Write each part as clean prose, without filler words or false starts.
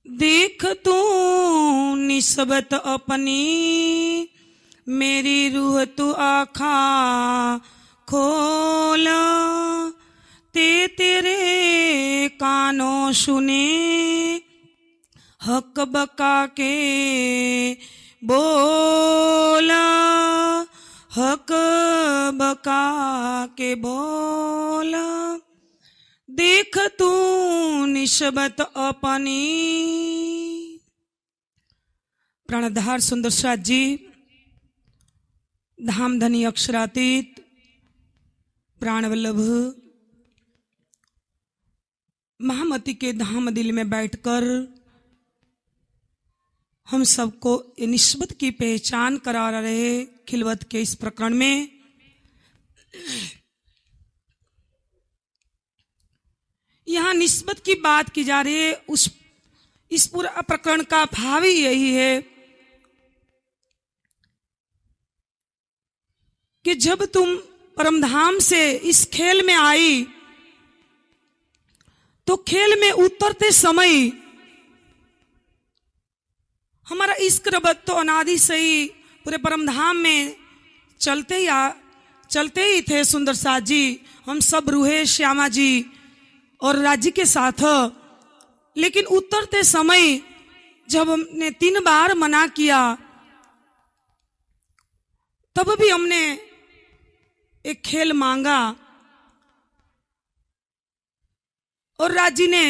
देख तू निस्बत अपनी, मेरी रूह तू आखा खोल। तेरे कानों सुने हक बका के बोला, हक बका के बोला। देख तू निस्बत अपनी। प्राणधार सुंदर साथ जी, धामधनी अक्षरातीत, प्राणवल्लभ महामती के धाम दिल में बैठकर हम सबको ये निस्बत की पहचान करा रहे खिलवत के इस प्रकरण में। यहाँ निस्बत की बात की जा रही है। इस पूरा प्रकरण का भाव ही यही है कि जब तुम परमधाम से इस खेल में आई तो खेल में उतरते समय हमारा इश्क रबत तो अनादि से ही पूरे परमधाम में चलते ही थे सुंदर साथ जी। हम सब रूहे श्यामा जी और राज्य के साथ, लेकिन उतरते समय जब हमने 3 बार मना किया तब भी हमने एक खेल मांगा और राजी ने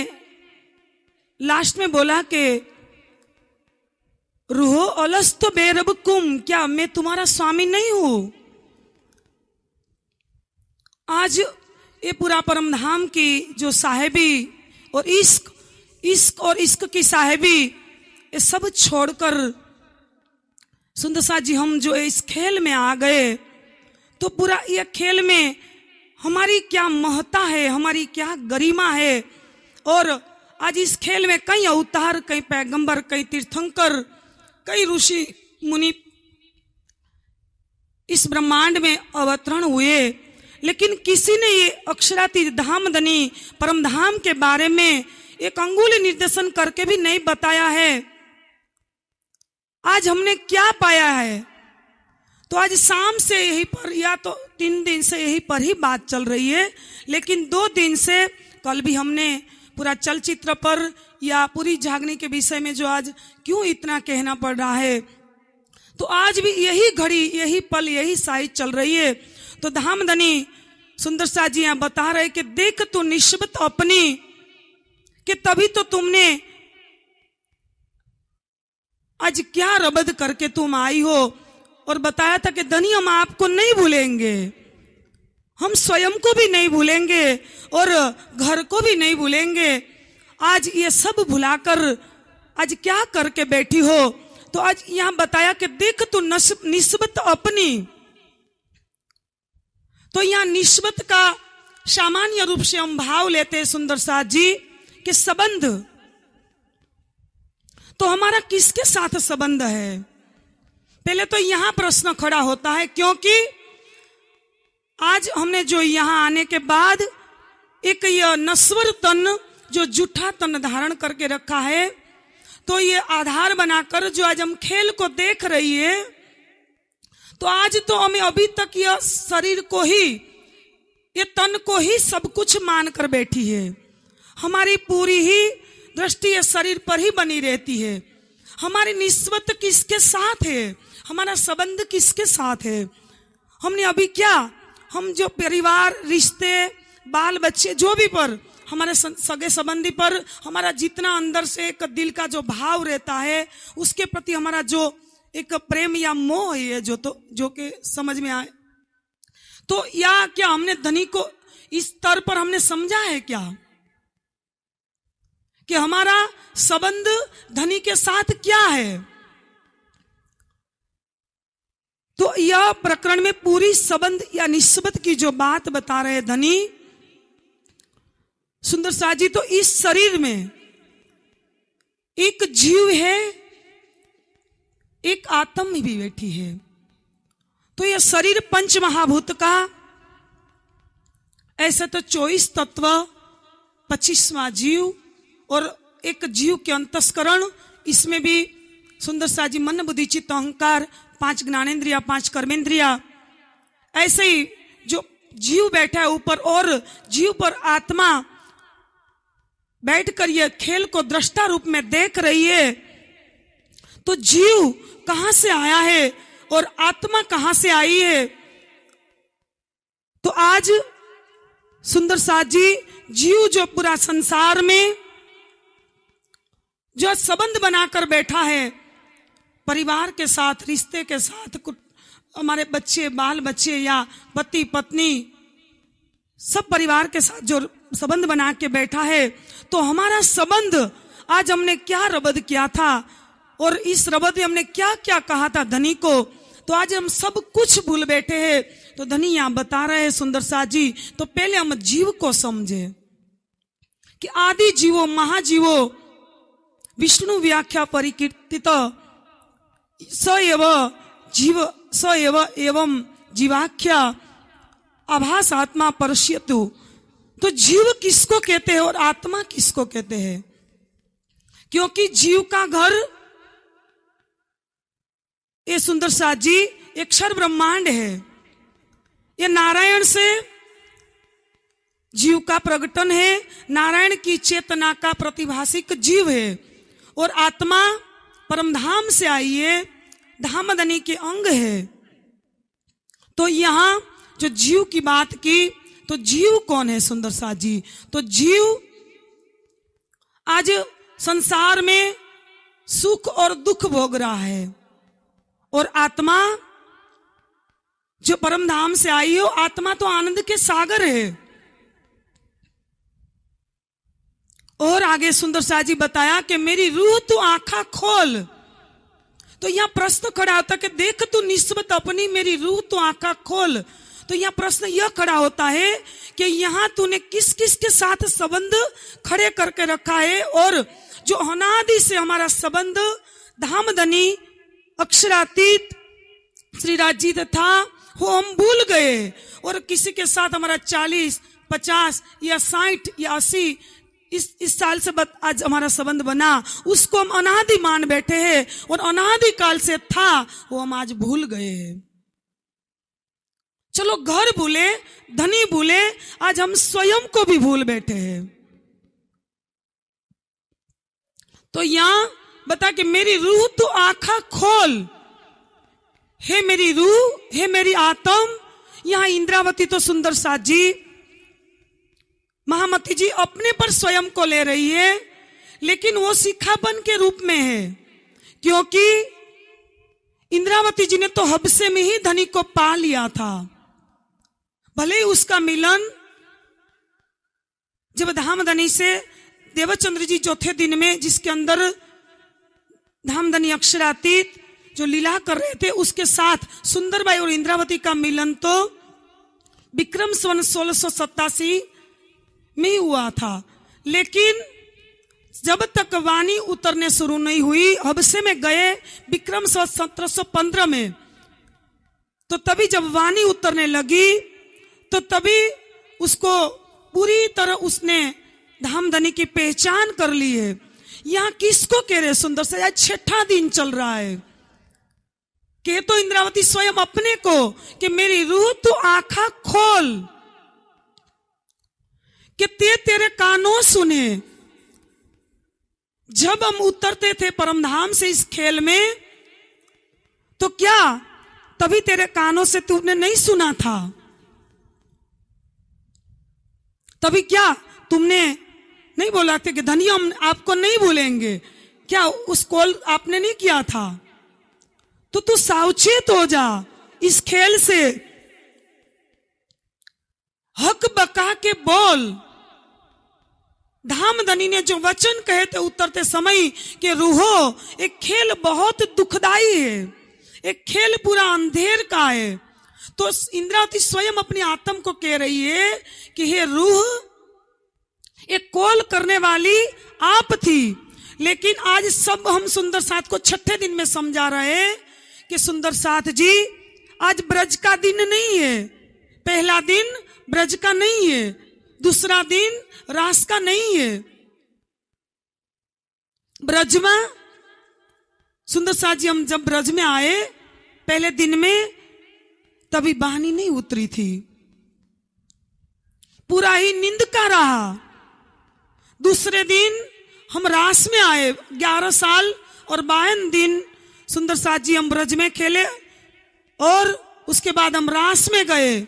लास्ट में बोला कि रूहो अलस्तो बेरबकुम, क्या मैं तुम्हारा स्वामी नहीं हूं? आज ये पूरा परमधाम की जो साहेबी और इश्क और इश्क की साहेबी, ये सब छोड़कर सुंदर साथ जी हम जो इस खेल में आ गए तो पूरा ये खेल में हमारी क्या महत्ता है, हमारी क्या गरिमा है। और आज इस खेल में कई अवतार, कई पैगंबर, कई तीर्थंकर, कई ऋषि मुनि इस ब्रह्मांड में अवतरण हुए, लेकिन किसी ने ये अक्षरातीत धामधनी परमधाम के बारे में एक अंगुली निर्देशन करके भी नहीं बताया है। आज हमने क्या पाया है? तो आज शाम से यही पर, या तो 3 दिन से यही पर ही बात चल रही है, लेकिन 2 दिन से कल भी हमने पूरा चलचित्र पर या पूरी जागने के विषय में जो आज क्यों इतना कहना पड़ रहा है, तो आज भी यही घड़ी, यही पल, यही साइज चल रही है। तो धामधनी सुंदर साथ जी यहाँ बता रहे कि देख तू निस्बत अपनी, कि तभी तो तुमने आज क्या रबद करके तुम आई हो। और बताया था कि धनी हम आपको नहीं भूलेंगे, हम स्वयं को भी नहीं भूलेंगे और घर को भी नहीं भूलेंगे। आज ये सब भुलाकर आज क्या करके बैठी हो? तो आज यहां बताया कि देख तू निस्बत अपनी। तो यहां निस्बत का सामान्य रूप से हम भाव लेते हैं सुंदर साथ जी कि संबंध। तो हमारा किसके साथ संबंध है? पहले तो यहां प्रश्न खड़ा होता है, क्योंकि आज हमने जो यहां आने के बाद एक यह नश्वर तन, जो जूठा तन धारण करके रखा है, तो ये आधार बनाकर जो आज हम खेल को देख रही है, तो आज तो हमें अभी तक यह शरीर को ही, ये तन को ही सब कुछ मानकर बैठी है। हमारी पूरी ही दृष्टि ये शरीर पर ही बनी रहती है। हमारी निस्बत किसके साथ है? हमारा संबंध किसके साथ है? हमने अभी क्या, हम जो परिवार, रिश्ते, बाल बच्चे, जो भी पर, हमारे सगे संबंधी पर हमारा जितना अंदर से एक दिल का जो भाव रहता है, उसके प्रति हमारा जो एक प्रेम या मोह है, जो के समझ में आए, तो या क्या हमने धनी को इस स्तर पर हमने समझा है क्या कि हमारा संबंध धनी के साथ क्या है? तो यह प्रकरण में पूरी संबंध या निस्बत की जो बात बता रहे धनी सुंदर साथ जी। तो इस शरीर में एक जीव है, एक आत्मा भी बैठी है। तो यह शरीर पंच महाभूत का, ऐसा तो 24 तत्व, 25वां जीव और एक जीव के अंतस्करण, इसमें भी सुंदर सा जी मन बुद्धि चित्त अहंकार, 5 ज्ञानेंद्रिया, 5 कर्मेंद्रिया, ऐसे ही जो जीव बैठा है ऊपर और जीव पर आत्मा बैठकर ये खेल को दृष्टा रूप में देख रही है। तो जीव कहां से आया है और आत्मा कहां से आई है? तो आज सुंदर साथ जी जीव जो पूरा संसार में जो संबंध बनाकर बैठा है, परिवार के साथ, रिश्ते के साथ, हमारे बच्चे, बाल बच्चे या पति पत्नी, सब परिवार के साथ जो संबंध बना के बैठा है, तो हमारा संबंध आज हमने क्या रबद किया था और इस रबद में हमने क्या क्या कहा था धनी को, तो आज हम सब कुछ भूल बैठे हैं। तो धनी यहां बता रहे हैं सुंदर साथ जी, तो पहले हम जीव को समझे कि आदि जीवो महाजीवो विष्णु व्याख्या परिकीर्तित स एव जीव स एव एवं जीवाख्या आभास आत्मा परश्यतु। तो जीव किसको कहते हैं और आत्मा किसको कहते हैं? क्योंकि जीव का घर ये सुंदर साथ जी एक क्षर ब्रह्मांड है। ये नारायण से जीव का प्रकटन है, नारायण की चेतना का प्रतिभाषिक जीव है और आत्मा परमधाम से आई है, धामधनी के अंग है। तो यहां जो जीव की बात की, तो जीव कौन है सुंदर साथ जी? तो जीव आज संसार में सुख और दुख भोग रहा है और आत्मा जो परमधाम से आई है, आत्मा तो आनंद के सागर है। और आगे सुंदर साथ जी बताया कि मेरी रूह तू आंखा खोल। तो यहां प्रश्न खड़ा होता कि देख तू निस्बत अपनी, मेरी रूह तू आंखा खोल। तो यहां प्रश्न यह खड़ा होता है कि यहां तूने किस किस के साथ संबंध खड़े करके रखा है, और जो अनादि से हमारा संबंध धामधनी अक्षरातीत श्री राजीत था, वो हम भूल गए। और किसी के साथ हमारा 40, 50 या 60 या 80 इस साल से आज हमारा संबंध बना, उसको हम अनादि मान बैठे हैं और अनादि काल से था वो हम आज भूल गए हैं। चलो घर भूले, धनी भूले, आज हम स्वयं को भी भूल बैठे हैं। तो यहां बता कि मेरी रूह तू आंखा खोल, हे मेरी रूह, हे मेरी आत्म। यहां इंद्रावती तो सुंदर साथ जी, महामती जी अपने पर स्वयं को ले रही है, लेकिन वो शिखापन के रूप में है, क्योंकि इंद्रावती जी ने तो हबसे में ही धनी को पा लिया था। भले ही उसका मिलन जब धामधनी से देवचंद्र जी चौथे दिन में, जिसके अंदर धामधनी अक्षरातीत जो लीला कर रहे थे, उसके साथ सुंदरबाई और इंद्रावती का मिलन तो विक्रम संवत 1687 में हुआ था। लेकिन जब तक वाणी उतरने शुरू नहीं हुई, हबसे में गए विक्रम संवत 1715 में, तो तभी जब वाणी उतरने लगी तो तभी उसको पूरी तरह उसने धामधनी की पहचान कर ली है। यहां किसको कह रहे सुंदर से? आज 6ठा दिन चल रहा है। कह तो इंद्रावती स्वयं अपने को कि मेरी रूह तू आंखा खोल, कि तेरे कानों सुने। जब हम उतरते थे परमधाम से इस खेल में, तो क्या तभी तेरे कानों से तूने नहीं सुना था? तभी क्या तुमने नहीं बोला था कि धनी हम आपको नहीं भूलेंगे? क्या उस कॉल आपने नहीं किया था? तो तू सावचेत हो जा इस खेल से, हक बका के बोल। धामधनी ने जो वचन कहे थे उतरते समय कि रूहो, एक खेल बहुत दुखदाई है, एक खेल पूरा अंधेर का है। तो इंद्रावती स्वयं अपनी आत्म को कह रही है कि हे रूह, एक कॉल करने वाली आप थी, लेकिन आज सब हम सुंदर साथ को 6ठे दिन में समझा रहे हैं कि सुंदर साथ जी आज ब्रज का दिन नहीं है। पहला दिन ब्रज का नहीं है, दूसरा दिन रास का नहीं है। ब्रज में सुंदर साथ जी हम जब ब्रज में आए पहले दिन में, तभी बहानी नहीं उतरी थी, पूरा ही नींद का रहा। दूसरे दिन हम रास में आए, 11 साल और 52 दिन सुंदर साथ जी हम ब्रज में खेले, और उसके बाद हम रास में गए।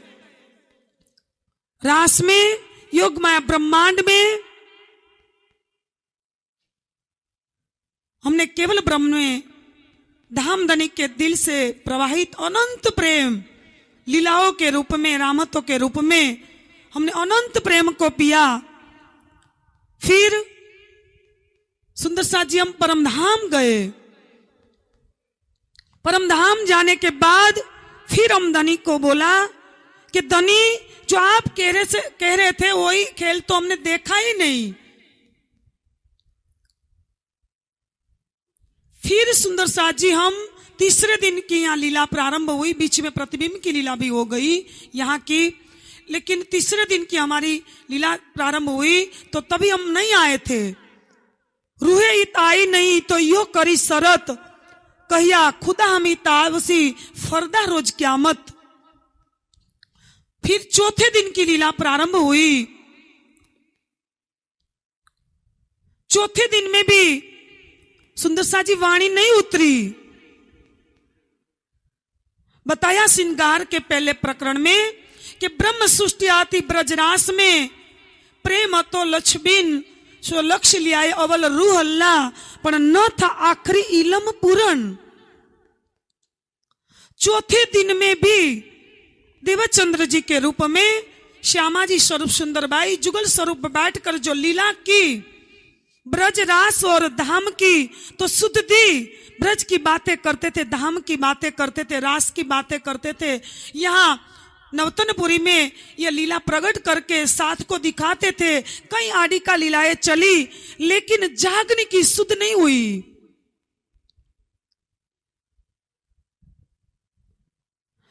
रास में योग माया ब्रह्मांड में हमने केवल ब्रह्म में धामधनी के दिल से प्रवाहित अनंत प्रेम लीलाओं के रूप में, रामतों के रूप में हमने अनंत प्रेम को पिया। फिर सुंदर साथ जी हम परमधाम गए। परमधाम जाने के बाद फिर हम धनी को बोला कि धनी, जो आप कह रहे थे वही खेल तो हमने देखा ही नहीं। फिर सुंदर साथ जी हम तीसरे दिन की यहाँ लीला प्रारंभ हुई, बीच में प्रतिबिंब की लीला भी हो गई यहाँ की, लेकिन तीसरे दिन की हमारी लीला प्रारंभ हुई तो तभी हम नहीं आए थे। रूहे इत आई नहीं तो यो करी शरत, कहिया खुदा हम तावसी फरदा रोज क्यामत। फिर चौथे दिन की लीला प्रारंभ हुई। चौथे दिन में भी सुंदर सा जी वाणी नहीं उतरी। बताया श्रृंगार के पहले प्रकरण में कि ब्रह्म सृष्टि आती ब्रजरास में, प्रेम तो लक्ष्मीन सो लक्ष्य लियाए अवल रूह अल्लाह, पर न था आखिरी इलम पूर्ण। चौथे दिन में भी देवचंद्र जी के रूप में श्यामा जी स्वरूप सुंदरबाई जुगल स्वरूप बैठकर जो लीला की, ब्रज रास और धाम की, तो शुद्ध दी ब्रज की बातें करते थे, धाम की बातें करते थे, रास की बातें करते थे। यहाँ नवतनपुरी में यह लीला प्रकट करके साथ को दिखाते थे। कई आदि का लीलाएं चली, लेकिन जागने की सुध नहीं हुई।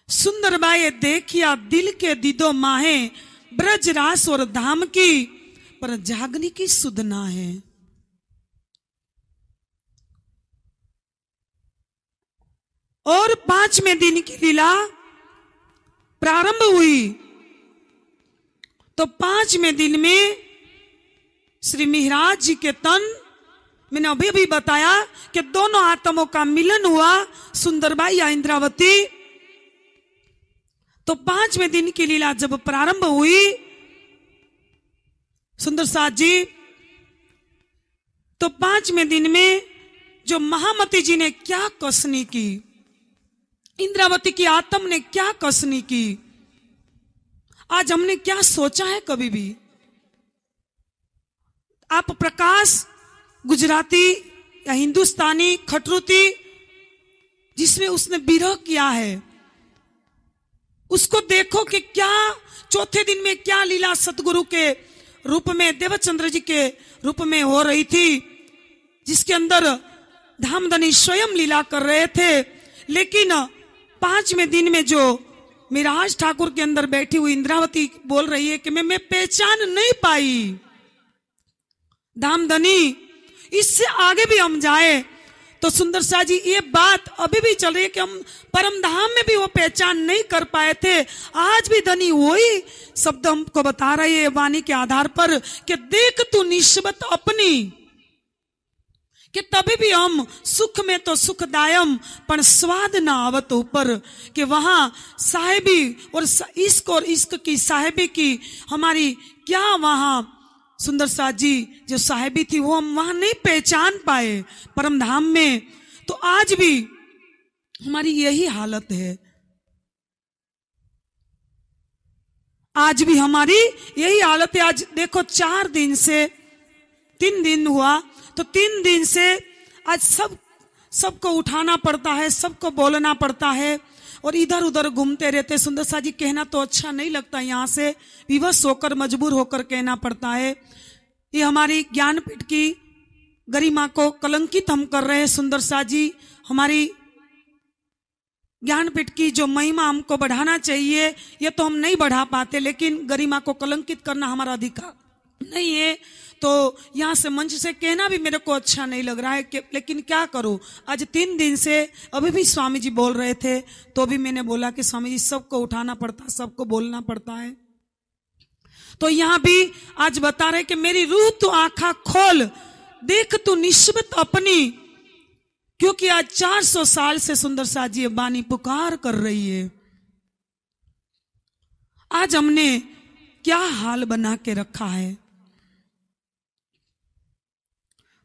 सुंदरबाई देखिया दिल के दीदो माहे, ब्रज रास और धाम की, पर जागने की सुध ना है। और 5वें दिन की लीला प्रारंभ हुई तो 5वें दिन में श्री मिहिराज जी के तन, मैंने अभी भी बताया कि दोनों आत्माओं का मिलन हुआ, सुंदरबाई या इंद्रावती। तो 5वें दिन की लीला जब प्रारंभ हुई सुंदर साथ जी, तो 5वें दिन में जो महामती जी ने क्या कसनी की, इंद्रावती की आत्म ने क्या कसनी की, आज हमने क्या सोचा है कभी भी? आप प्रकाश गुजराती या हिंदुस्तानी खटरुती जिसमें उसने विरह किया है, उसको देखो कि क्या चौथे दिन में क्या लीला सतगुरु के रूप में, देवचंद्र जी के रूप में हो रही थी, जिसके अंदर धामधनी स्वयं लीला कर रहे थे। लेकिन 5वें दिन में जो मिराज ठाकुर के अंदर बैठी हुई इंद्रावती बोल रही है कि मैं पहचान नहीं पाई धामधनी। इससे आगे भी हम जाए तो सुंदर सा जी ये बात अभी भी चल रही है कि हम परम धाम में भी वो पहचान नहीं कर पाए थे। आज भी धनी वही शब्द हमको बता रही है वाणी के आधार पर कि देख तू निस्बत अपनी, कि तभी भी हम सुख में तो सुखदायम पर स्वाद ना आवत ऊपर, कि वहां साहेबी और इश्क की साहेबी की हमारी क्या वहां सुंदर साथ जी जो साहेबी थी वो हम वहां नहीं पहचान पाए परम धाम में। तो आज भी हमारी यही हालत है, आज भी हमारी यही हालत है। आज देखो 4 दिन से 3 दिन हुआ तो 3 दिन से आज सबको उठाना पड़ता है, सबको बोलना पड़ता है और इधर उधर घूमते रहते। सुंदर सा जी कहना तो अच्छा नहीं लगता, यहाँ से विवश होकर मजबूर होकर कहना पड़ता है। ये हमारी ज्ञानपीठ की गरिमा को कलंकित हम कर रहे हैं। सुंदर सा जी हमारी ज्ञानपीठ की जो महिमा हमको बढ़ाना चाहिए ये तो हम नहीं बढ़ा पाते, लेकिन गरिमा को कलंकित करना हमारा अधिकार नहीं है। तो यहाँ से मंच से कहना भी मेरे को अच्छा नहीं लग रहा है कि, लेकिन क्या करूं, आज 3 दिन से अभी भी स्वामी जी बोल रहे थे तो भी मैंने बोला कि स्वामी जी सबको उठाना पड़ता है, सबको बोलना पड़ता है। तो यहाँ भी आज बता रहे कि मेरी रूह तू आंखा खोल, देख तू निस्बत अपनी, क्योंकि आज 400 साल से सुंदर सा जी बानी पुकार कर रही है। आज हमने क्या हाल बना के रखा है।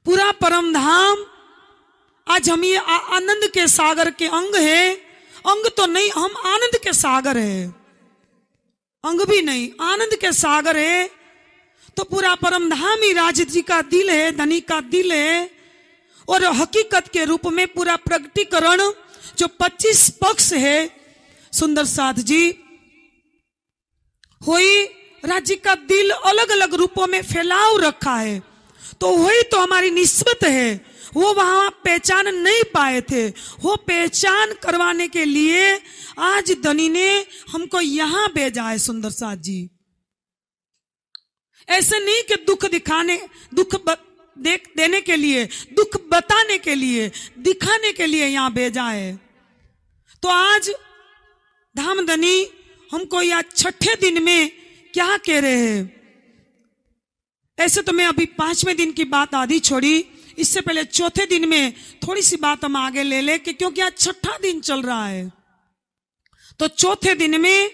पूरा परम धाम आज हम ये आनंद के सागर के अंग है, अंग तो नहीं, हम आनंद के सागर है, अंग भी नहीं, आनंद के सागर है। तो पूरा परम धाम ही राज जी का दिल है, धनी का दिल है। और हकीकत के रूप में पूरा प्रगटीकरण जो 25 पक्ष है सुंदर साथ जी हुई, राज्य का दिल अलग अलग रूपों में फैलाव रखा है। तो वही तो हमारी निस्बत है, वो वहां पहचान नहीं पाए थे, वो पहचान करवाने के लिए आज धनी ने हमको यहां भेजा है सुंदर साथ जी। ऐसे नहीं कि दुख दिखाने, देने के लिए, दुख बताने के लिए, दिखाने के लिए यहां भेजा है। तो आज धामधनी हमको यह 6ठे दिन में क्या कह रहे हैं। ऐसे तो मैं अभी 5वें दिन की बात आधी छोड़ी, इससे पहले 4थे दिन में थोड़ी सी बात हम आगे ले ले कि क्योंकि आज 6ठा दिन चल रहा है। तो 4थे दिन में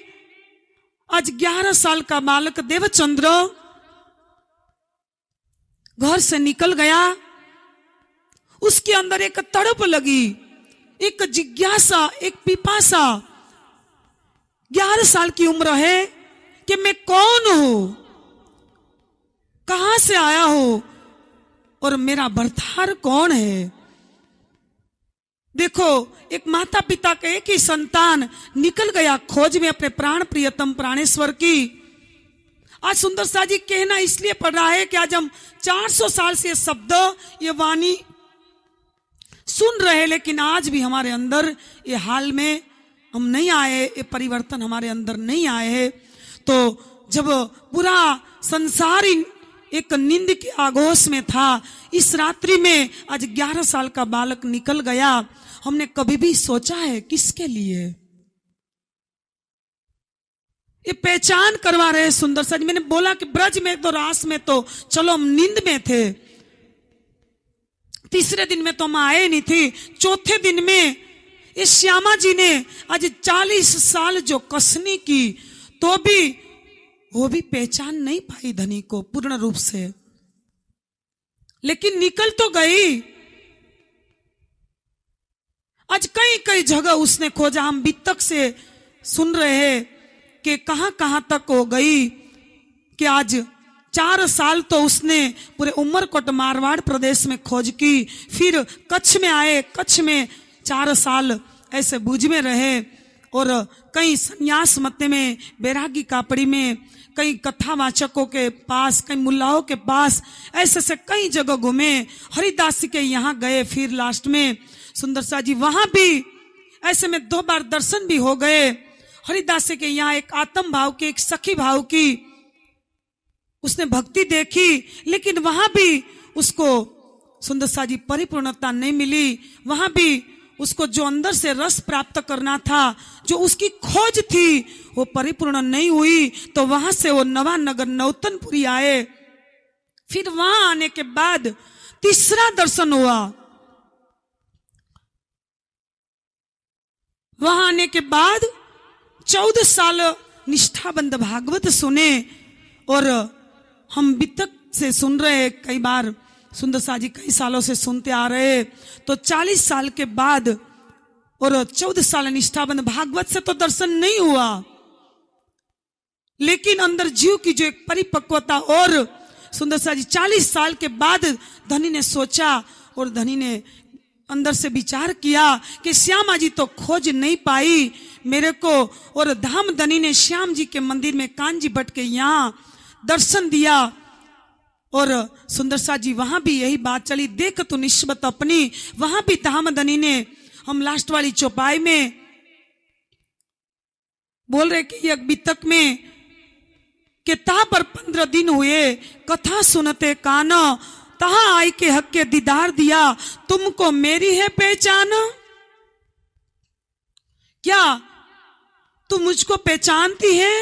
आज 11 साल का बालक देवचंद्र घर से निकल गया। उसके अंदर एक तड़प लगी, एक जिज्ञासा, एक पिपासा। 11 साल की उम्र है कि मैं कौन हूं, कहां से आया हूं और मेरा भरथार कौन है। देखो, एक माता पिता का एक ही संतान निकल गया खोज में अपने प्राण प्रियतम प्राणेश्वर की। आज सुंदर सा जी कहना इसलिए पड़ रहा है कि आज हम 400 साल से ये शब्द, ये वाणी सुन रहे, लेकिन आज भी हमारे अंदर ये हाल में हम नहीं आए, ये परिवर्तन हमारे अंदर नहीं आए है। तो जब पूरा संसार एक नींद के आगोश में था, इस रात्रि में आज 11 साल का बालक निकल गया। हमने कभी भी सोचा है किसके लिए ये पहचान करवा रहे सुंदर सा जी। मैंने बोला कि ब्रज में तो, रास में तो चलो हम नींद में थे, 3रे दिन में तो हम आए नहीं थे, 4थे दिन में इस श्यामा जी ने आज 40 साल जो कसनी की तो भी वो भी पहचान नहीं पाई धनी को पूर्ण रूप से, लेकिन निकल तो गई। आज कई कई जगह उसने खोजा, हम बीतक से सुन रहे हैं कि कहां कहां तक हो गई कि आज 4 साल तो उसने पूरे उमरकोट मारवाड़ प्रदेश में खोज की, फिर कच्छ में आए, कच्छ में 4 साल ऐसे भुज में रहे और कई संन्यास मत में, बैरागी कापड़ी में, कई कथावाचकों के पास, कई मुल्लाओं के पास, ऐसे से कई जगह घूमे। हरिदास के यहाँ गए, फिर लास्ट में सुंदर सा जी वहां भी ऐसे में 2 बार दर्शन भी हो गए। हरिदास के यहाँ एक आत्म भाव की, एक सखी भाव की उसने भक्ति देखी, लेकिन वहां भी उसको सुंदर सा जी परिपूर्णता नहीं मिली। वहां भी उसको जो अंदर से रस प्राप्त करना था, जो उसकी खोज थी, वो परिपूर्ण नहीं हुई। तो वहां से वो नवानगर नौतनपुरी आए। फिर वहां आने के बाद 3रा दर्शन हुआ। वहां आने के बाद 14 साल निष्ठाबंद भागवत सुने और हम बीतक से सुन रहे, कई बार सुंदर सा जी कई सालों से सुनते आ रहे। तो 40 साल के बाद और 14 साल निष्ठाबंद भागवत से तो दर्शन नहीं हुआ, लेकिन अंदर जीव की जो एक परिपक्वता, और सुंदर सा जी 40 साल के बाद धनी ने सोचा और धनी ने अंदर से विचार किया कि श्यामा जी तो खोज नहीं पाई मेरे को, और धाम धनी ने श्याम जी के मंदिर में कांजी भट्ट के यहाँ दर्शन दिया। और सुंदर सा जी वहां भी यही बात चली, देख तू निस्बत अपनी। वहां भी धाम धनी ने, हम लास्ट वाली चौपाई में बोल रहे कि ये बीतक में कि ता पर 15 दिन हुए, कथा सुनते कान, तहा आई के हक के दीदार दिया, तुमको मेरी है पहचान। क्या तुम मुझको पहचानती है?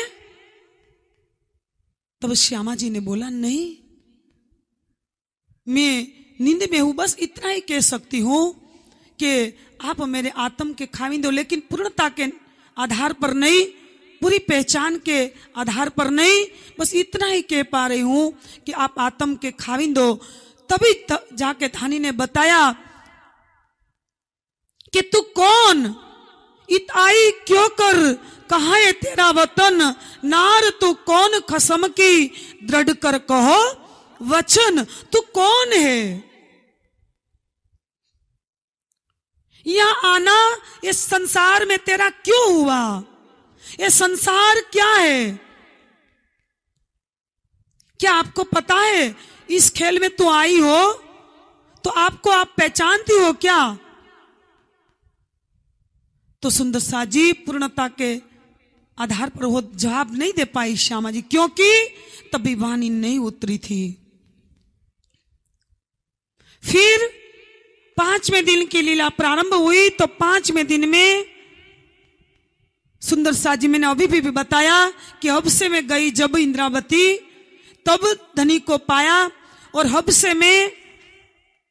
तब श्यामा जी ने बोला, नहीं, मैं नींद में हूं, बस इतना ही कह सकती हूं कि आप मेरे आत्म के खाविंद हो, लेकिन पूर्णता के आधार पर नहीं, पूरी पहचान के आधार पर नहीं, बस इतना ही कह पा रही हूं कि आप आत्म के खाविंद हो। तभी जाके धानी ने बताया कि तू कौन, इत आई क्यों कर, कहाँ है तेरा वतन, नार तू कौन खसम की, दृढ़ कर कहो वचन, तू कौन है? यहां आना इस संसार में तेरा क्यों हुआ? ये संसार क्या है? क्या आपको पता है इस खेल में तू आई हो तो आपको आप पहचानती हो क्या? तो सुंदर सा जी पूर्णता के आधार पर वो जवाब नहीं दे पाई श्यामा जी, क्योंकि तभी वाणी नहीं उतरी थी। फिर 5वें दिन की लीला प्रारंभ हुई। तो 5वें दिन में सुंदर सा जी मैंने अभी भी बताया कि हबसे में गई जब इंद्रावती, तब धनी को पाया। और हबसे में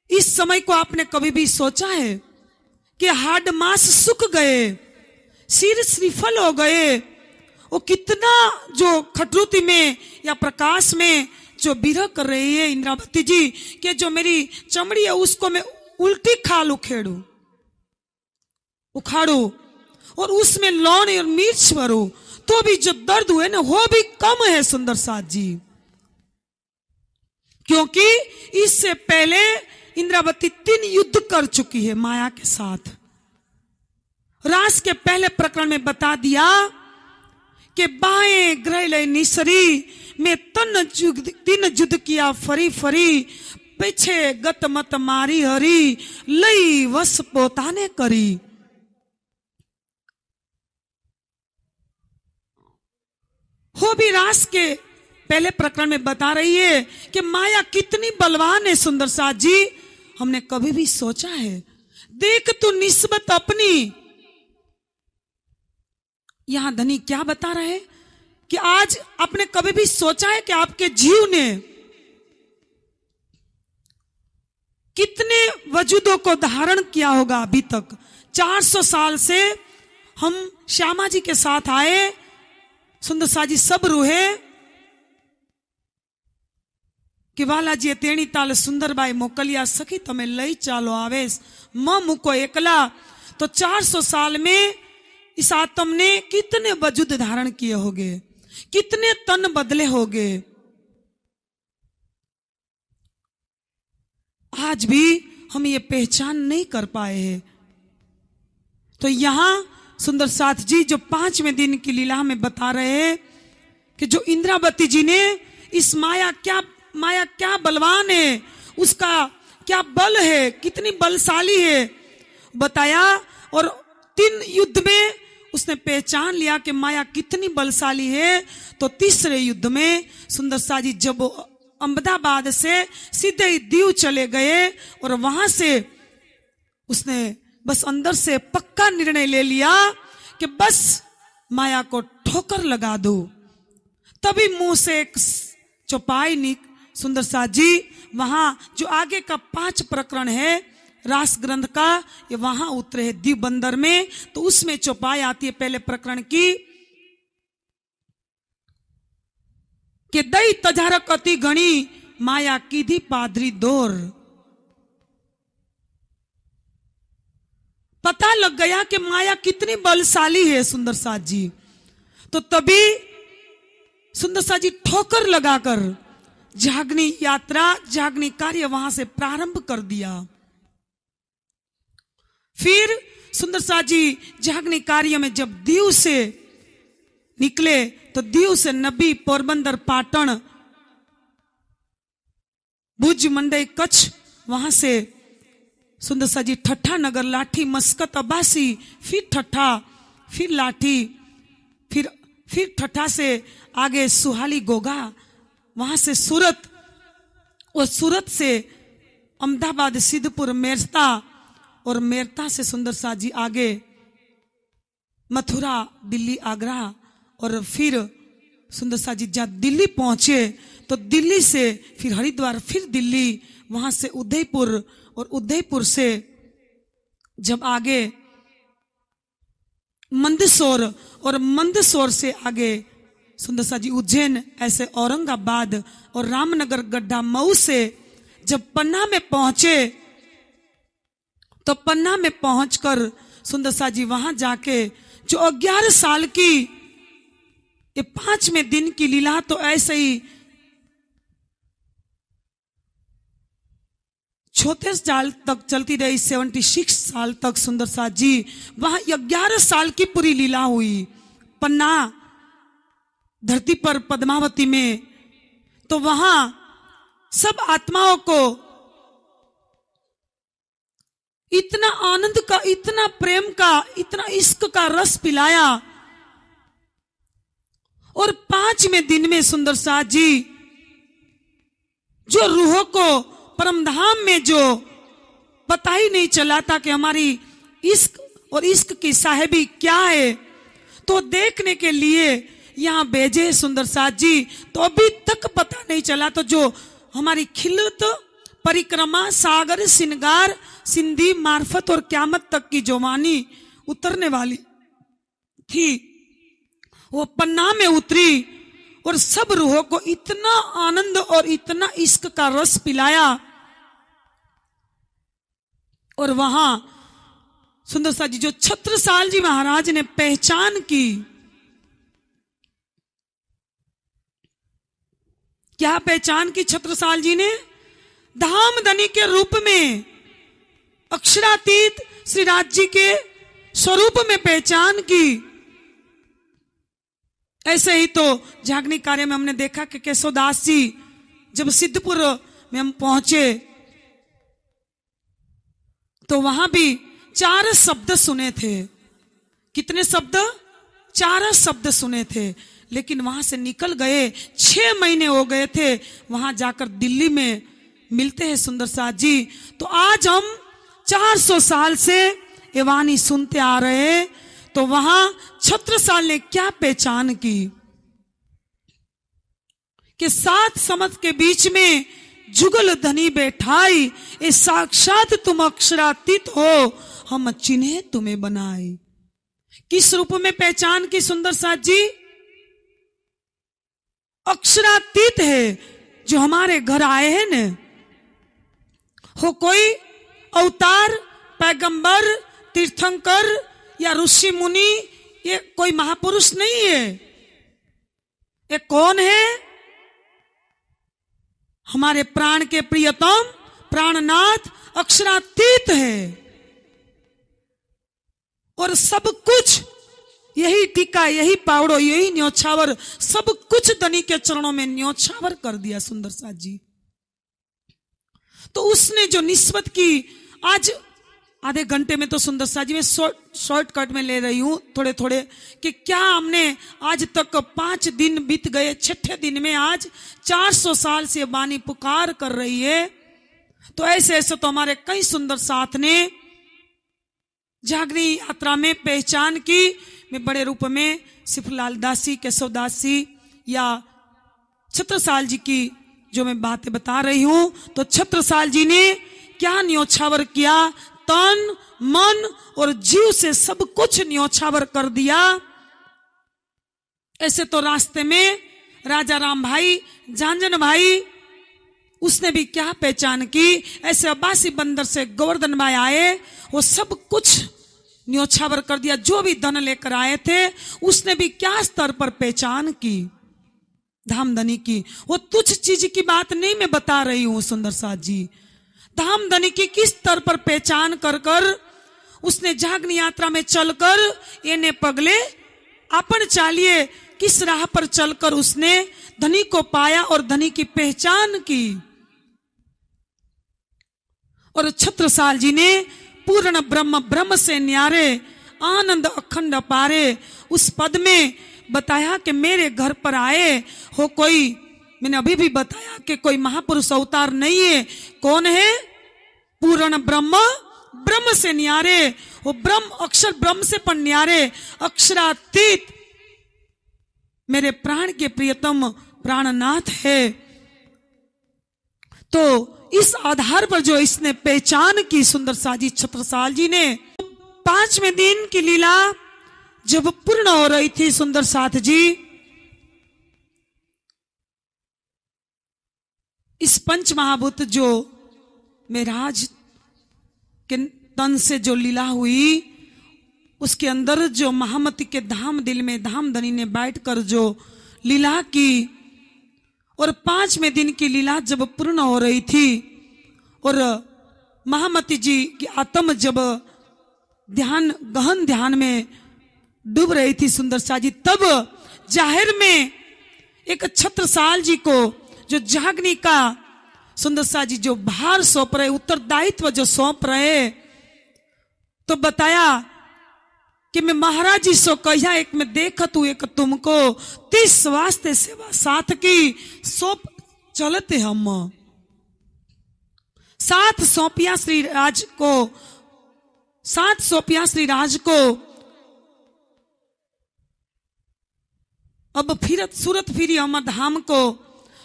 इस समय को आपने कभी भी सोचा है कि हाड मांस सूख गए, सिर श्रीफल हो गए, वो कितना जो खटरुति में या प्रकाश में जो विरह कर रही है इंद्रावती जी कि जो मेरी चमड़ी है उसको मैं उल्टी खाल उखाड़ू और उसमें लौन और मिर्च भरू, तो भी जो दर्द हुए ना वो भी कम है सुंदर साथ जी। क्योंकि इससे पहले इंद्रावती 3 युद्ध कर चुकी है माया के साथ। रास के पहले प्रकरण में बता दिया कि बाएं ग्रह लय निसरी में तीन युद्ध किया फरी फरी, पीछे गत मत मारी हरी, लई वस पोताने करी। हो भी रास के पहले प्रकरण में बता रही है कि माया कितनी बलवान है सुंदर साथ जी, हमने कभी भी सोचा है? देख तू निस्बत अपनी। यहां धनी क्या बता रहे हैं कि आज आपने कभी भी सोचा है कि आपके जीव ने कितने वजूदों को धारण किया होगा अभी तक? 400 साल से हम श्यामा जी के साथ आए, सुंदर सा जी सब रूहे कि वाला जी तेणी ताल सुंदरबाई मोकलिया सखी तमे लई चालो आवेश म मुको एकला। तो 400 साल में इस आत्म ने कितने वजूद धारण किए होंगे, कितने तन बदले होंगे। आज भी हम ये पहचान नहीं कर पाए हैं। तो यहां सुंदर साथ जी जो 5वें दिन की लीला में बता रहे हैं कि जो इंद्रावती जी ने इस माया क्या बलवान है, उसका क्या बल है, कितनी बलशाली है बताया। और 3 युद्ध में उसने पहचान लिया कि माया कितनी बलशाली है। तो तीसरे युद्ध में सुंदर सा जी जब अहमदाबाद से सीधे ही दीव चले गए और वहां से उसने बस अंदर से पक्का निर्णय ले लिया कि बस माया को ठोकर लगा दो। तभी मुंह से एक चौपाई सुंदर सा जी वहां जो आगे का 5 प्रकरण है रास ग्रंथ का, ये वहां उतरे है दीव बंदर में। तो उसमें चौपाई आती है पहले प्रकरण की कि दई तजारक अति घणी माया कीधी पादरी दौर। पता लग गया कि माया कितनी बलशाली है सुंदर साथ जी। तो तभी सुंदर साथ जी ठोकर लगाकर जागनी यात्रा, जागनी कार्य वहां से प्रारंभ कर दिया। फिर सुंदर साथ जी जागनी कार्य में जब दीव से निकले तो दीव से नबी, पोरबंदर, पाटन, भुज, मंडई, कच्छ, वहां से सुंदर सा जी ठट्ठा नगर, लाठी, मस्कत, अब्बासी, फिर ठट्ठा, फिर लाठी, फिर ठट्ठा से आगे सुहाली गोगा, वहां से सूरत, और सूरत से अहमदाबाद, सिद्धपुर, मेरता, और मेरता से सुंदर साथ जी आगे मथुरा, दिल्ली, आगरा, और फिर सुंदर साथ जी जब दिल्ली पहुंचे तो दिल्ली से फिर हरिद्वार, फिर दिल्ली, वहां से उदयपुर, और उदयपुर से जब आगे मंदसौर, और मंदसौर से आगे सुंदर साथ जी उज्जैन, ऐसे औरंगाबाद और रामनगर, गड्ढा, मऊ से जब पन्ना में पहुंचे तो पन्ना में पहुंचकर सुंदर साथ जी वहां जाके जो 11 साल की ये 5वें दिन की लीला तो ऐसे ही 36 साल तक चलती रही, 76 साल तक सुंदर साथ जी वहां 11 साल की पूरी लीला हुई पन्ना धरती पर पद्मावती में। तो वहां सब आत्माओं को इतना आनंद का, इतना प्रेम का, इतना इश्क का रस पिलाया, और 5वें दिन में सुंदर साथ जी जो रूहों को परमधाम में जो पता ही नहीं चला था कि हमारी इश्क और इश्क की साहिबी क्या है, तो देखने के लिए यहाँ भेजे सुंदर साथ जी, तो अभी तक पता नहीं चला। तो जो हमारी खिलत परिक्रमा, सागर, सिंगार, सिंधी, मार्फत और क्यामत तक की जो वाणी उतरने वाली थी वो पन्ना में उतरी, और सब रूहों को इतना आनंद और इतना इश्क का रस पिलाया। और वहां सुंदर साथ जी जो छत्रसाल जी महाराज ने पहचान की, क्या पहचान की छत्रसाल जी ने? धामधनी के रूप में, अक्षरातीत श्री राज जी के स्वरूप में पहचान की। ऐसे ही तो जागनी कार्य में हमने देखा कि केशवदास जी जब सिद्धपुर में हम पहुंचे तो वहां भी 4 शब्द सुने थे। कितने शब्द? 4 शब्द सुने थे, लेकिन वहां से निकल गए, 6 महीने हो गए थे। वहां जाकर दिल्ली में मिलते हैं सुंदर साथ जी। तो आज हम 400 साल से ये वाणी सुनते आ रहे हैं। तो वहां छत्रसाल ने क्या पहचान की कि 7 समुद्र के बीच में जुगल धनी बैठाई, ये साक्षात तुम अक्षरातीत हो, हम चिन्हे तुम्हें बनाई। किस रूप में पहचान की सुंदर साथ जी? अक्षरातीत है जो हमारे घर आए हैं न, हो कोई अवतार, पैगंबर, तीर्थंकर या ऋषि मुनि, ये कोई महापुरुष नहीं है। ये कौन है? हमारे प्राण के प्रियतम प्राणनाथ अक्षरातीत है। और सब कुछ यही टीका, यही पावड़ो, यही न्योछावर, सब कुछ धनी के चरणों में न्योछावर कर दिया सुंदर साथ जी। तो उसने जो निस्बत की, आज आधे घंटे में तो सुंदर साथ जी में शॉर्टकट में ले रही हूं थोड़े थोड़े, कि क्या हमने आज तक 5 दिन बीत गए, 6ठे दिन में आज 400 साल से वाणी पुकार कर रही है। तो ऐसे ऐसे तो हमारे कई सुंदर साथ ने जागनी यात्रा में पहचान की। मैं बड़े रूप में सिफलाल दासी, केशवदास जी या छत्रसाल जी की जो मैं बातें बता रही हूं, तो छत्रसाल जी ने क्या न्योछावर किया? तन, मन और जीव से सब कुछ न्योछावर कर दिया। ऐसे तो रास्ते में राजा राम भाई, झांझन भाई, उसने भी क्या पहचान की? ऐसे अब्बासी बंदर से गोवर्धन भाई आए, वो सब कुछ न्योछावर कर दिया। जो भी धन लेकर आए थे उसने भी क्या स्तर पर पहचान की? धामधनी की। वो तुच्छ चीज की बात नहीं मैं बता रही हूं सुंदर साथ जी। धामधनी की किस स्तर पर पहचान कर कर उसने जागनी यात्रा में चलकर एने पगले अपन चालिए, किस राह पर चलकर उसने धनी को पाया और धनी की पहचान की। और छत्रसाल जी ने पूर्ण ब्रह्म, ब्रह्म से न्यारे, आनंद अखंड पारे, उस पद में बताया कि मेरे घर पर आए हो कोई, मैंने अभी भी बताया कि कोई महापुरुष अवतार नहीं है। कौन है? पूर्ण ब्रह्म, ब्रह्म से न्यारे, वो ब्रह्म, अक्षर ब्रह्म से पर न्यारे, अक्षरातीत मेरे प्राण के प्रियतम प्राणनाथ है। तो इस आधार पर जो इसने पहचान की सुंदरसा जी, छत्रसाल जी ने, 5वें दिन की लीला जब पूर्ण हो रही थी, सुंदरसाथ जी इस पंच महाभूत जो मेराज के तन से जो लीला हुई, उसके अंदर जो महामती के धाम दिल में धामधनी ने बैठकर जो लीला की, और 5वें दिन की लीला जब पूर्ण हो रही थी और महामती जी की आत्मा जब ध्यान, गहन ध्यान में डूब रही थी सुंदरसा जी, तब जाहिर में एक छत्रसाल जी को जो जागने का सुंदरसा जी जो भार सौंप रहे, उत्तरदायित्व जो सौंप रहे, तो बताया कि मैं महाराज जी सो कहिया एक में देखत हूं एक तुमको, 30 वास्ते सेवा साथ की सौंप चलते हम। साथ सौंपिया श्री राज को, साथ सौंपिया श्री राज को, अब फिर सूरत फिरी अमर धाम को।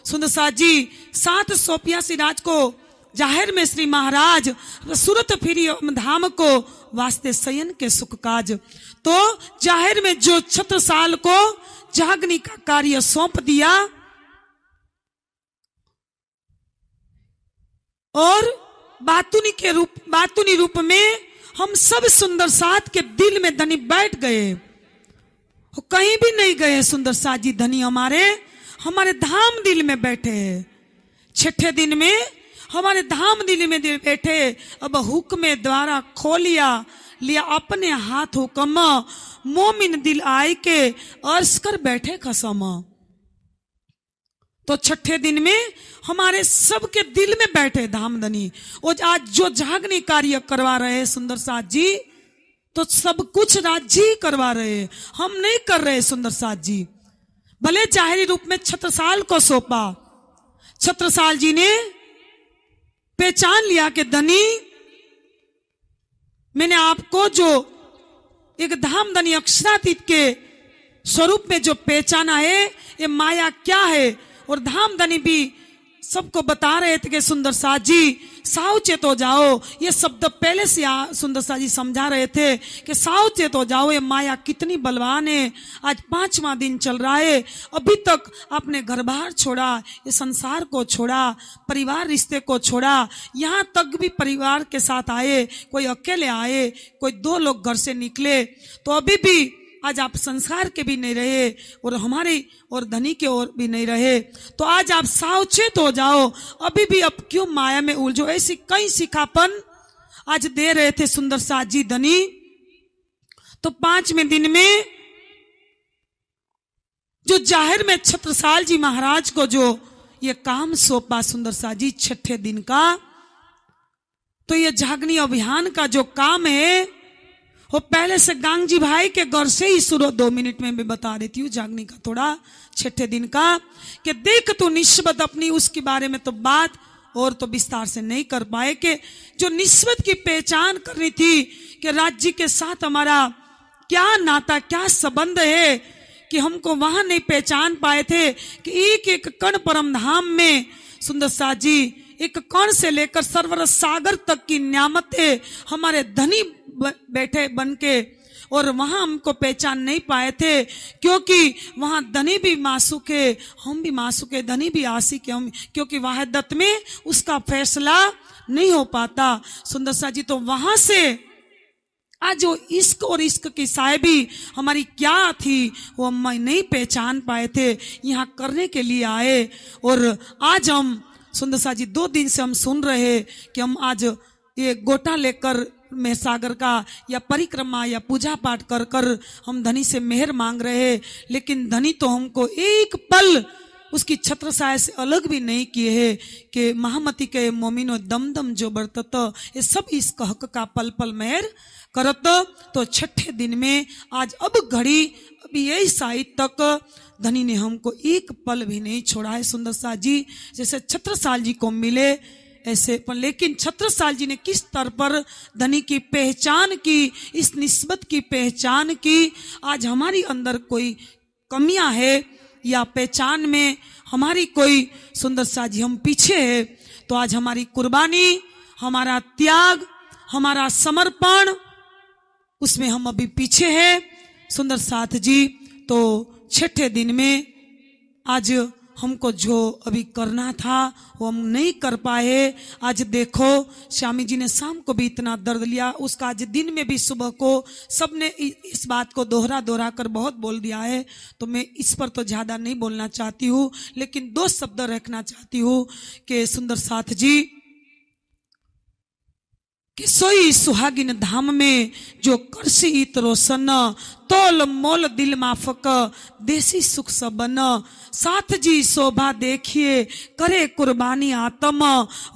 सुंदरसा जी साथ सौंपिया श्री राज को, जाहिर में श्री महाराज सूरत फिरी धाम को, वास्ते शयन के सुख काज। तो जाहिर में जो छत्रसाल को जागनी का कार्य सौंप दिया और बातूनी रूप में हम सब सुंदरसात के दिल में धनी बैठ गए, कहीं भी नहीं गए। सुंदरसात जी धनी हमारे धाम दिल में बैठे हैं। 6ठे दिन में हमारे धाम दिल में बैठे। अब हुक्म द्वारा खोलिया लिया अपने हाथ हुक्म, मोमिन दिल आए के अर्ज कर बैठे कसम। तो 6ठे दिन में हमारे सबके दिल में बैठे धामधनी। और आज जो जागने कार्य करवा रहे हैं सुंदरसाथ जी, तो सब कुछ राज जी करवा रहे, हम नहीं कर रहे। सुंदरसाथ जी भले जाहिरी रूप में छत्रसाल को सौंपा, छत्रसाल जी ने पहचान लिया कि धनी मैंने आपको जो एक धामधनी अक्षरातीत के स्वरूप में जो पहचाना है, ये माया क्या है। और धामधनी भी सबको बता रहे थे कि सुंदरसाथ जी सावचेत हो जाओ। ये शब्द पहले से सुंदरसाथ जी समझा रहे थे कि सावचेत हो जाओ, ये माया कितनी बलवान है। आज 5वां दिन चल रहा है, अभी तक आपने घर बार छोड़ा, ये संसार को छोड़ा, परिवार रिश्ते को छोड़ा, यहाँ तक भी परिवार के साथ आए, कोई अकेले आए, कोई 2 लोग घर से निकले, तो अभी भी आज आप संसार के भी नहीं रहे और हमारे और धनी के और भी नहीं रहे। तो आज आप सावचेत हो जाओ, अभी भी अब क्यों माया में उलझो। ऐसी कई सिखापन आज दे रहे थे सुंदरसाथ जी धनी। तो 5वें दिन में जो जाहिर में छत्रसाल जी महाराज को जो ये काम सौंपा सुंदरसाथ जी 6ठे दिन का, तो ये जागनी अभियान का जो काम है वो पहले से गांगजी भाई के घर से ही शुरू, 2 मिनट में मैं बता देती हूँ जागनी का थोड़ा 6ठे दिन का, कि देख तू निस्बत अपनी, उसके बारे में तो बात और तो विस्तार से नहीं कर पाए, कि जो निस्बत की पहचान करनी थी कि राज्य के साथ हमारा क्या नाता, क्या संबंध है, कि हमको वहां नहीं पहचान पाए थे कि एक एक कण परम धाम में सुंदरसाथ जी एक कण से लेकर सरवर सागर तक की न्यामतें हमारे धनी बैठे बन के, और वहां हमको पहचान नहीं पाए थे क्योंकि वहां धनी भी मासूक है, हम भी मासूक है, धनी भी आशिक है हम, क्योंकि वहादत में उसका फैसला नहीं हो पाता। सुंदरसाथ जी तो वहां से आज जो इश्क और इश्क की साहिबी हमारी क्या थी वो हम नहीं पहचान पाए थे, यहाँ करने के लिए आए। और आज हम सुंदरसाथ जी 2 दिन से हम सुन रहे कि हम आज ये गोटा लेकर मेहसागर का या परिक्रमा या पूजा पाठ कर कर हम धनी से मेहर मांग रहे, लेकिन धनी तो हमको एक पल उसकी छत्रसाय से अलग भी नहीं किए है कि महामती के मोमिनो दम दम जो बरतत, ये सब इस हक का पल पल मेहर करत। तो 6ठे दिन में आज अब घड़ी अभी यही साइड तक धनी ने हमको एक पल भी नहीं छोड़ा है। सुंदरसा जी जैसे छत्रसाल जी को मिले ऐसे, पर लेकिन छत्रसाल जी ने किस स्तर पर धनी की पहचान की, इस निस्बत की पहचान की। आज हमारी अंदर कोई कमियां है या पहचान में हमारी कोई, सुंदरसा जी हम पीछे है, तो आज हमारी कुर्बानी, हमारा त्याग, हमारा समर्पण, उसमें हम अभी पीछे हैं सुंदर साथ जी। तो छठे दिन में आज हमको जो अभी करना था वो हम नहीं कर पाए। आज देखो स्वामी जी ने शाम को भी इतना दर्द लिया, उसका आज दिन में भी सुबह को सबने इस बात को दोहरा दोहरा कर बहुत बोल दिया है, तो मैं इस पर तो ज्यादा नहीं बोलना चाहती हूँ, लेकिन दो शब्द रखना चाहती हूँ कि सुंदर साथ जी कि सोई सुहागिन धाम में जो करसी इत रोशन, तोल मोल दिल माफक देसी सुख सबन, साथ जी शोभा देखिए करे कुर्बानी आत्म,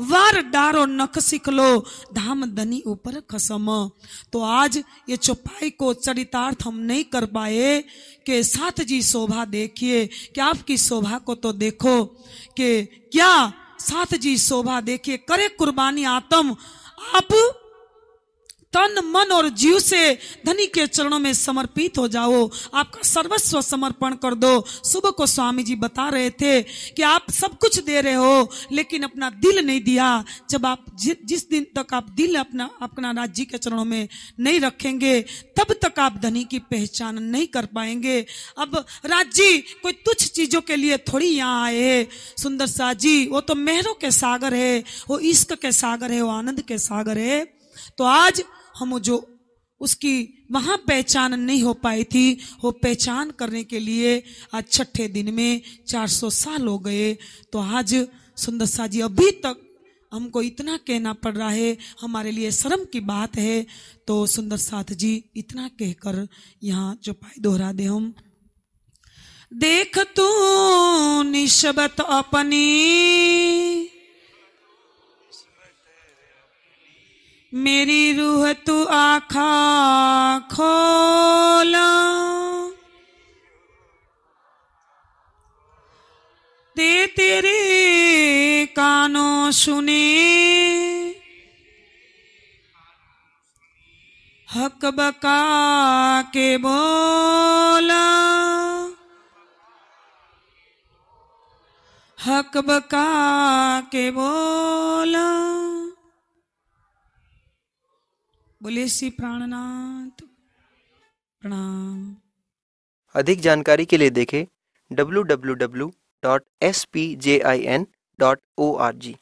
वार डारो नख सिखलो धाम धनी ऊपर खसम। तो आज ये चौपाई को चरितार्थ हम नहीं कर पाए कि साथ जी शोभा देखिए, कि आपकी शोभा को तो देखो, कि क्या साथ जी शोभा देखिए करे कुर्बानी आत्म, आप तन मन और जीव से धनी के चरणों में समर्पित हो जाओ, आपका सर्वस्व समर्पण कर दो। सुबह को स्वामी जी बता रहे थे कि आप सब कुछ दे रहे हो लेकिन अपना दिल नहीं दिया। जब आप जिस दिन तक आप दिल अपना राज्य के चरणों में नहीं रखेंगे तब तक आप धनी की पहचान नहीं कर पाएंगे। अब राज्य कोई तुच्छ चीजों के लिए थोड़ी यहाँ आए है सुंदर सा जी, वो तो मेहरों के सागर है, वो इश्क के सागर है, वो आनंद के सागर है। तो आज हम जो उसकी वहां पहचान नहीं हो पाई थी, वो पहचान करने के लिए आज छठे दिन में 400 साल हो गए। तो आज सुंदर सा जी अभी तक हमको इतना कहना पड़ रहा है, हमारे लिए शर्म की बात है। तो सुंदर साथ जी इतना कहकर यहाँ चौपाई दोहरा दे हम। देख तू निस्बत अपनी मेरी रूह तू आँखा खोला, दे तेरे कानों सुने हक बका के बोला, हक बका के बोला। बोले श्री प्राणनाथ प्रणाम। अधिक जानकारी के लिए देखें www.spjin.org।